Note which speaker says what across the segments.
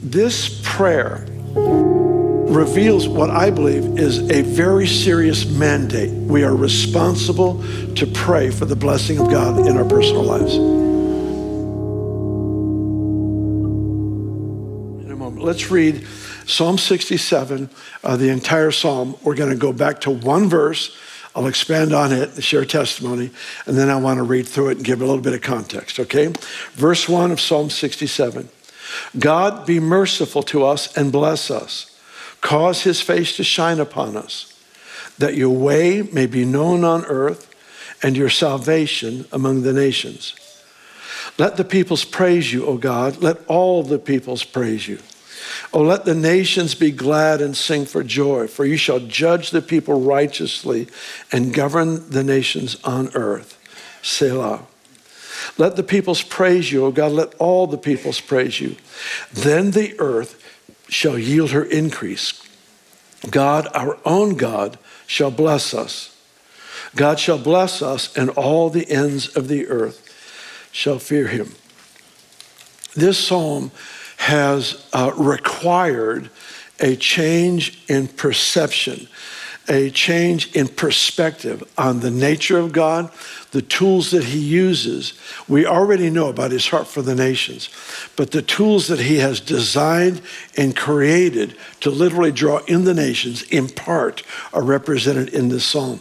Speaker 1: This prayer reveals what I believe is a very serious mandate. We are responsible to pray for the blessing of God in our personal lives. In a moment, let's read Psalm 67, the entire Psalm. We're going to go back to one verse. I'll expand on it, share testimony, and then I want to read through it and give a little bit of context, okay? Verse 1 of Psalm 67. God, be merciful to us and bless us. Cause his face to shine upon us, that your way may be known on earth and your salvation among the nations. Let the peoples praise you, O God. Let all the peoples praise you. Oh, let the nations be glad and sing for joy, for you shall judge the people righteously and govern the nations on earth. Selah. Let the peoples praise you, O God. Let all the peoples praise you. Then the earth shall yield her increase. God, our own God, shall bless us. God shall bless us, and all the ends of the earth shall fear him. This psalm has required a change in perception, a change in perspective on the nature of God, the tools that he uses. We already know about his heart for the nations, but the tools that he has designed and created to literally draw in the nations, in part, are represented in this psalm.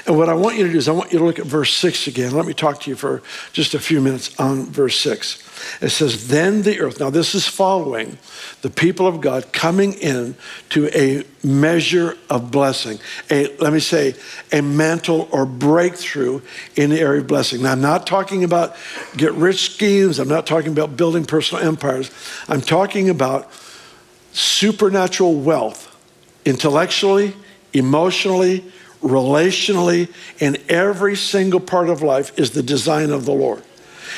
Speaker 1: And what I want you to do is I want you to look at verse 6 again. Let me talk to you for just a few minutes on verse 6. It says, then the earth. Now this is following the people of God coming in to a measure of blessing. Let me say, a mantle or breakthrough in the area of blessing. Now I'm not talking about get rich schemes. I'm not talking about building personal empires. I'm talking about supernatural wealth, intellectually, emotionally, relationally, in every single part of life is the design of the Lord.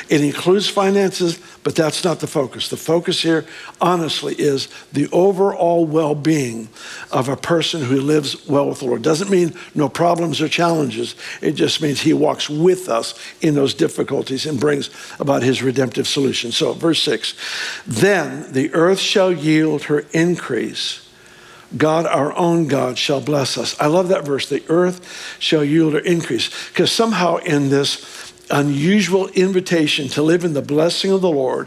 Speaker 1: It includes finances, but that's not the focus. The focus here, honestly, is the overall well-being of a person who lives well with the Lord. Doesn't mean no problems or challenges. It just means he walks with us in those difficulties and brings about his redemptive solution. So verse 6, then the earth shall yield her increase. God, our own God, shall bless us. I love that verse. The earth shall yield her increase. Because somehow in this unusual invitation to live in the blessing of the Lord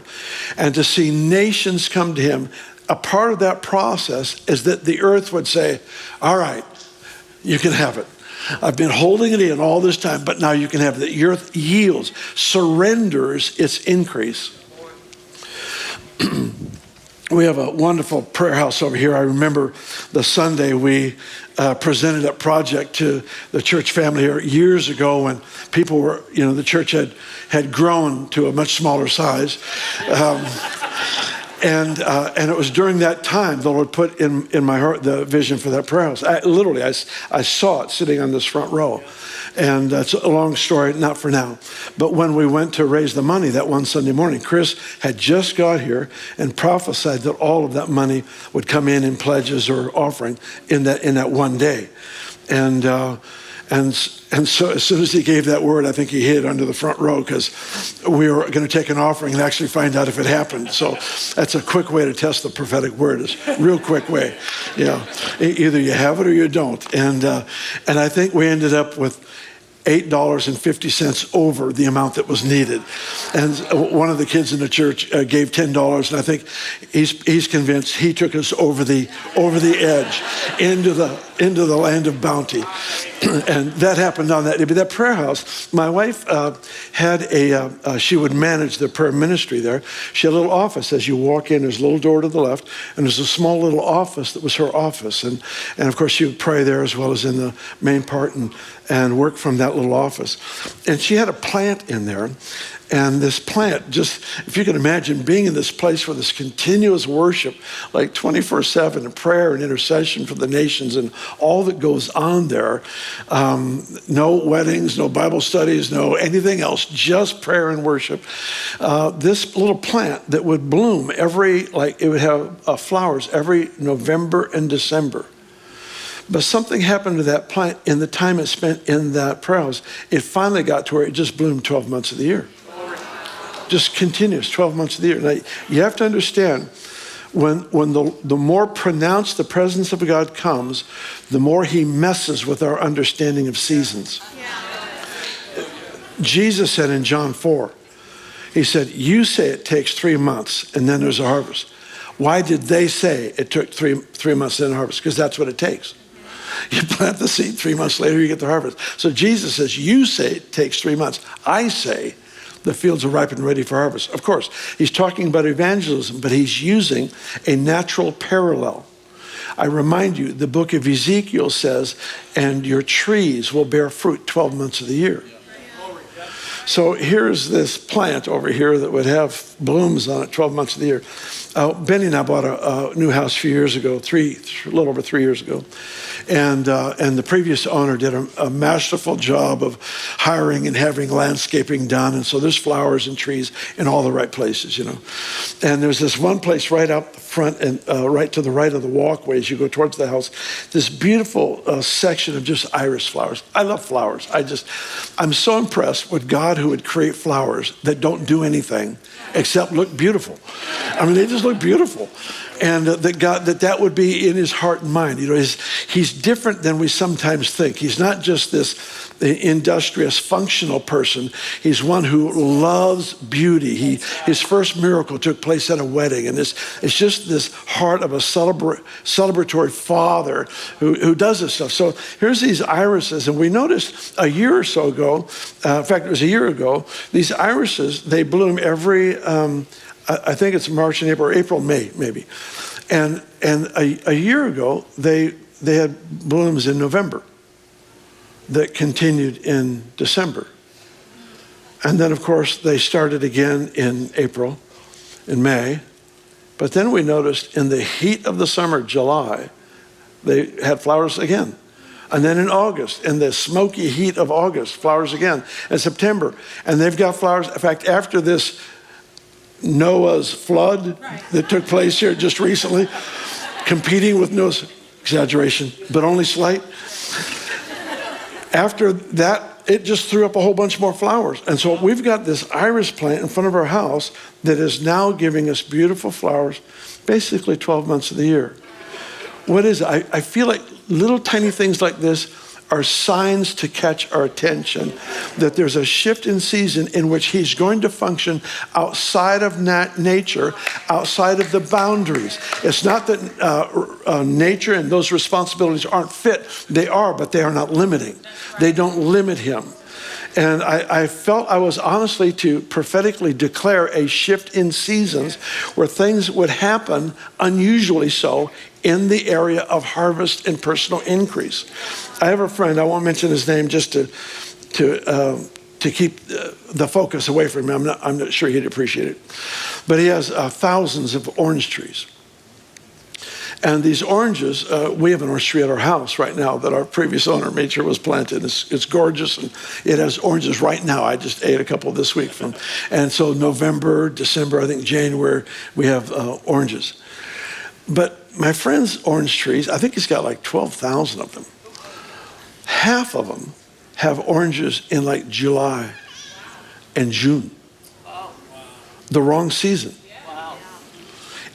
Speaker 1: and to see nations come to him, a part of that process is that the earth would say, all right, you can have it. I've been holding it in all this time, but now you can have it. The earth yields, surrenders its increase. We have a wonderful prayer house over here. I remember the Sunday we presented a project to the church family here years ago when people were, the church had grown to a much smaller size. And it was during that time the Lord put in my heart the vision for that prayer house. I saw it sitting on this front row. And it's a long story, not for now. But when we went to raise the money that one Sunday morning, Chris had just got here and prophesied that all of that money would come in pledges or offering in that one day. And so as soon as he gave that word, I think he hid under the front row because we were going to take an offering and actually find out if it happened. So that's a quick way to test the prophetic word. It's a real quick way. Either you have it or you don't. And I think we ended up with $8.50 over the amount that was needed. And one of the kids in the church gave $10, and I think he's convinced he took us over the edge into the land of bounty. And that happened on that day. But that prayer house, my wife had she would manage the prayer ministry there. She had a little office. As you walk in, there's a little door to the left, and there's a small little office that was her office. And of course, she would pray there as well as in the main part and work from that little office. And she had a plant in there. And this plant, just, if you can imagine being in this place for this continuous worship, like 24/7, and prayer and intercession for the nations and all that goes on there. No weddings, no Bible studies, no anything else, just prayer and worship. This little plant that would bloom it would have flowers every November and December. But something happened to that plant in the time it spent in that prayer house. It finally got to where it just bloomed 12 months of the year. Just continuous 12 months of the year. Now, you have to understand, When the more pronounced the presence of God comes, the more he messes with our understanding of seasons. Jesus said in John 4, he said, you say it takes 3 months and then there's a harvest. Why did they say it took three months and then a harvest? Because that's what it takes. You plant the seed, 3 months later you get the harvest. So Jesus says, you say it takes 3 months. I say the fields are ripe and ready for harvest. Of course, he's talking about evangelism, but he's using a natural parallel. I remind you, the book of Ezekiel says, and your trees will bear fruit 12 months of the year. So here's this plant over here that would have blooms on it 12 months of the year. Benny and I bought a new house a few years ago, a little over 3 years ago. And the previous owner did a masterful job of hiring and having landscaping done. And so there's flowers and trees in all the right places, you know. And there's this one place right out the front and right to the right of the walkway as you go towards the house, this beautiful section of just iris flowers. I love flowers. I'm so impressed with God who would create flowers that don't do anything except look beautiful. I mean, they just look beautiful. And that would be in his heart and mind. You know, he's different than we sometimes think. He's not just this industrious, functional person. He's one who loves beauty. His first miracle took place at a wedding. And it's just this heart of a celebratory father who does this stuff. So here's these irises. And we noticed a year or so ago, in fact, it was a year ago, these irises, they bloom every, I think it's March and April, May, maybe. And a year ago, they had blooms in November that continued in December. And then, of course, they started again in April, in May. But then we noticed in the heat of the summer, July, they had flowers again. And then in August, in the smoky heat of August, flowers again. And September, and they've got flowers. In fact, after this Noah's flood that took place here just recently, competing with Noah's, exaggeration, but only slight. After that, it just threw up a whole bunch more flowers. And so we've got this iris plant in front of our house that is now giving us beautiful flowers, basically 12 months of the year. What is it? I feel like little tiny things like this are signs to catch our attention, that there's a shift in season in which he's going to function outside of nature, outside of the boundaries. It's not that nature and those responsibilities aren't fit. They are, but they are not limiting. They don't limit him. And I felt I was honestly to prophetically declare a shift in seasons where things would happen unusually so in the area of harvest and personal increase. I have a friend, I won't mention his name just to keep the focus away from him. I'm not sure he'd appreciate it. But he has thousands of orange trees. And these oranges, we have an orange tree at our house right now that our previous owner made sure was planted. It's gorgeous, and it has oranges right now. I just ate a couple this week from. And so November, December, I think January, we have oranges. But my friend's orange trees, I think he's got like 12,000 of them. Half of them have oranges in like July and June. The wrong season.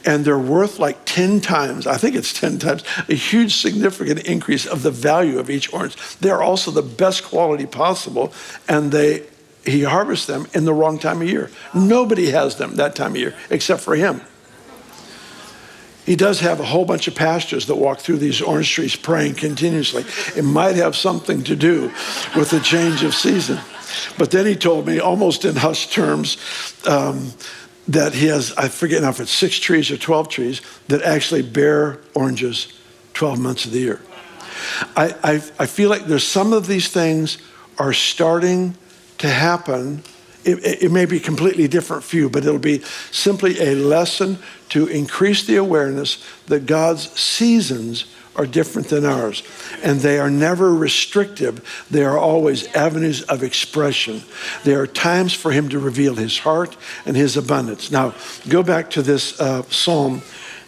Speaker 1: And they're worth like 10 times, I think it's 10 times, a huge significant increase of the value of each orange. They're also the best quality possible, and he harvests them in the wrong time of year. Nobody has them that time of year except for him. He does have a whole bunch of pastors that walk through these orange trees praying continuously. It might have something to do with the change of season. But then he told me, almost in hushed terms, that he has, I forget now if it's 6 trees or 12 trees that actually bear oranges 12 months of the year. I feel like there's some of these things are starting to happen. It may be completely different for you, but it'll be simply a lesson to increase the awareness that God's seasons are different than ours. And they are never restrictive. They are always avenues of expression. There are times for him to reveal his heart and his abundance. Now, go back to this Psalm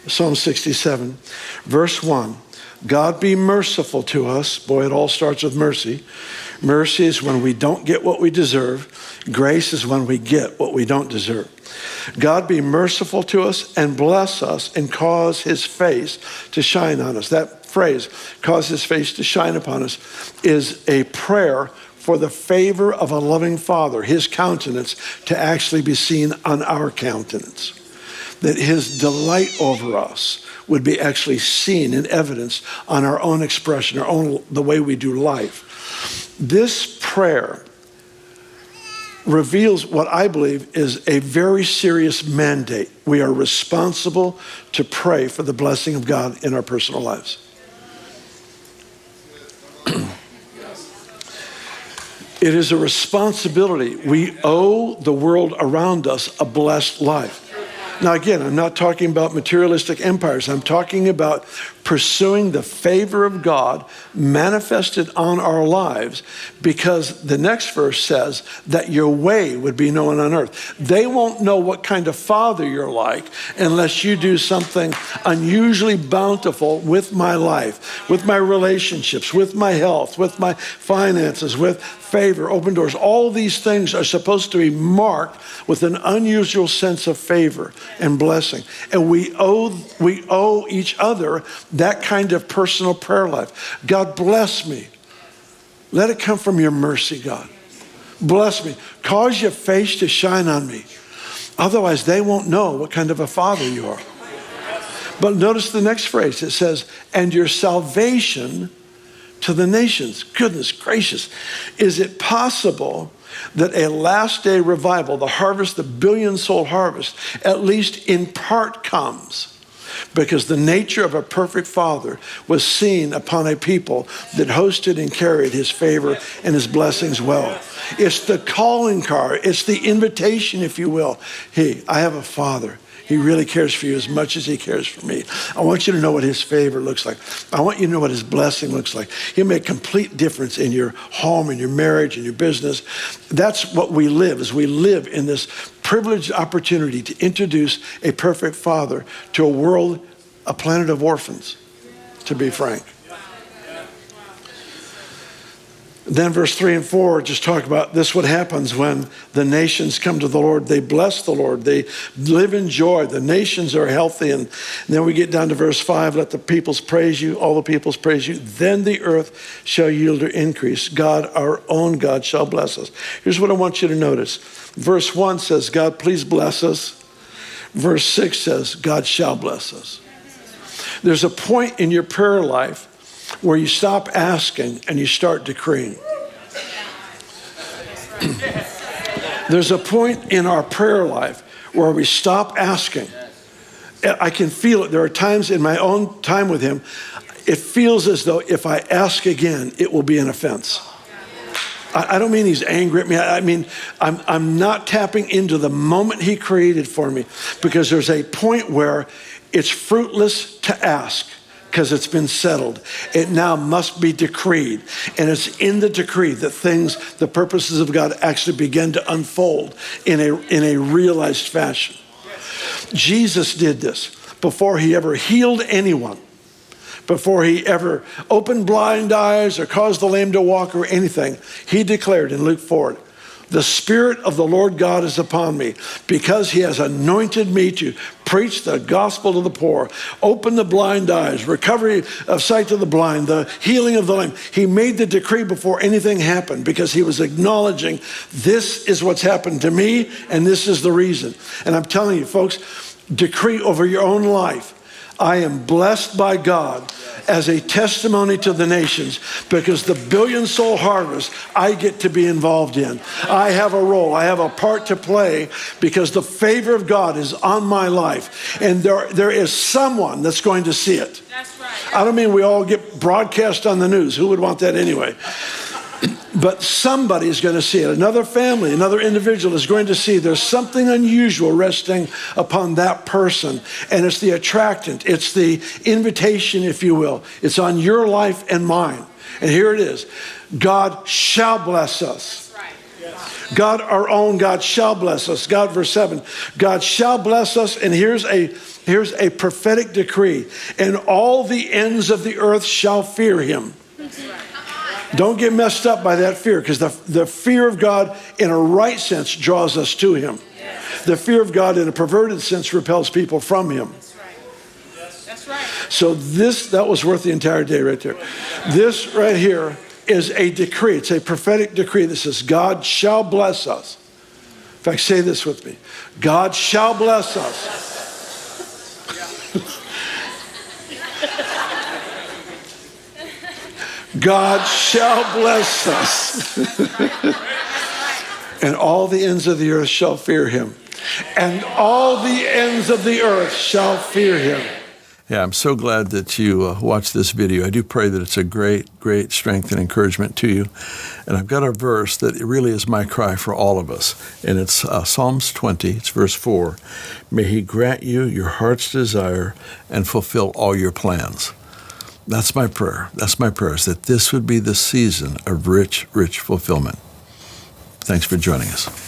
Speaker 1: 67, verse 1. God be merciful to us. Boy, it all starts with mercy. Mercy is when we don't get what we deserve. Grace is when we get what we don't deserve. God be merciful to us and bless us and cause his face to shine on us. That phrase, cause his face to shine upon us, is a prayer for the favor of a loving Father, his countenance to actually be seen on our countenance. That his delight over us would be actually seen in evidence on our own expression, the way we do life. This prayer reveals what I believe is a very serious mandate. We are responsible to pray for the blessing of God in our personal lives. It is a responsibility. We owe the world around us a blessed life. Now again, I'm not talking about materialistic empires. I'm talking about pursuing the favor of God manifested on our lives, because the next verse says that your way would be known on earth. They won't know what kind of father you're like unless you do something unusually bountiful with my life, with my relationships, with my health, with my finances, with favor, open doors. All these things are supposed to be marked with an unusual sense of favor and blessing. And we owe each other that kind of personal prayer life. God, bless me. Let it come from your mercy, God. Bless me. Cause your face to shine on me. Otherwise, they won't know what kind of a father you are. But notice the next phrase. It says, and your salvation to the nations. Goodness gracious. Is it possible that a last day revival, the harvest, the billion-soul harvest, at least in part comes because the nature of a perfect Father was seen upon a people that hosted and carried his favor and his blessings well? It's the calling card. It's the invitation, if you will. Hey, I have a Father. He really cares for you as much as he cares for me. I want you to know what his favor looks like. I want you to know what his blessing looks like. He'll make complete difference in your home, in your marriage, in your business. That's what we live, is we live in this privileged opportunity to introduce a perfect Father to a world, a planet of orphans, to be frank. Then verse 3 and 4 just talk about this, what happens when the nations come to the Lord. They bless the Lord. They live in joy. The nations are healthy. And then we get down to verse 5. Let the peoples praise you. All the peoples praise you. Then the earth shall yield her increase. God, our own God, shall bless us. Here's what I want you to notice. Verse 1 says, God, please bless us. Verse 6 says, God shall bless us. There's a point in your prayer life where you stop asking and you start decreeing. There's a point in our prayer life where we stop asking. I can feel it. There are times in my own time with him, it feels as though if I ask again, it will be an offense. I don't mean he's angry at me. I mean, I'm not tapping into the moment he created for me, because there's a point where it's fruitless to ask, because it's been settled. It now must be decreed. And it's in the decree that things, the purposes of God, actually begin to unfold in a realized fashion. Jesus did this before he ever healed anyone, before he ever opened blind eyes or caused the lame to walk or anything. He declared in Luke 4, the Spirit of the Lord God is upon me, because he has anointed me to preach the gospel to the poor, open the blind eyes, recovery of sight to the blind, the healing of the lame. He made the decree before anything happened, because he was acknowledging this is what's happened to me and this is the reason. And I'm telling you, folks, decree over your own life. I am blessed by God as a testimony to the nations, because the billion soul harvest I get to be involved in. I have a role. I have a part to play, because the favor of God is on my life. And there is someone that's going to see it. That's right. I don't mean we all get broadcast on the news. Who would want that anyway? But somebody is going to see it. Another family, another individual is going to see there's something unusual resting upon that person. And it's the attractant. It's the invitation, if you will. It's on your life and mine. And here it is. God shall bless us. God, our own God, shall bless us. God, verse 7, God shall bless us. And here's a prophetic decree. And all the ends of the earth shall fear him. Don't get messed up by that fear, because the fear of God in a right sense draws us to him. The fear of God in a perverted sense repels people from him.
Speaker 2: That's right.
Speaker 1: So that was worth the entire day right there. This right here is a decree. It's a prophetic decree that says God shall bless us. In fact, say this with me. God shall bless us. God shall bless us. And all the ends of the earth shall fear him. And all the ends of the earth shall fear him.
Speaker 3: Yeah, I'm so glad that you watched this video. I do pray that it's a great, great strength and encouragement to you. And I've got a verse that really is my cry for all of us. And it's Psalms 20, it's verse 4. May he grant you your heart's desire and fulfill all your plans. That's my prayer. That's my prayer, is that this would be the season of rich, rich fulfillment. Thanks for joining us.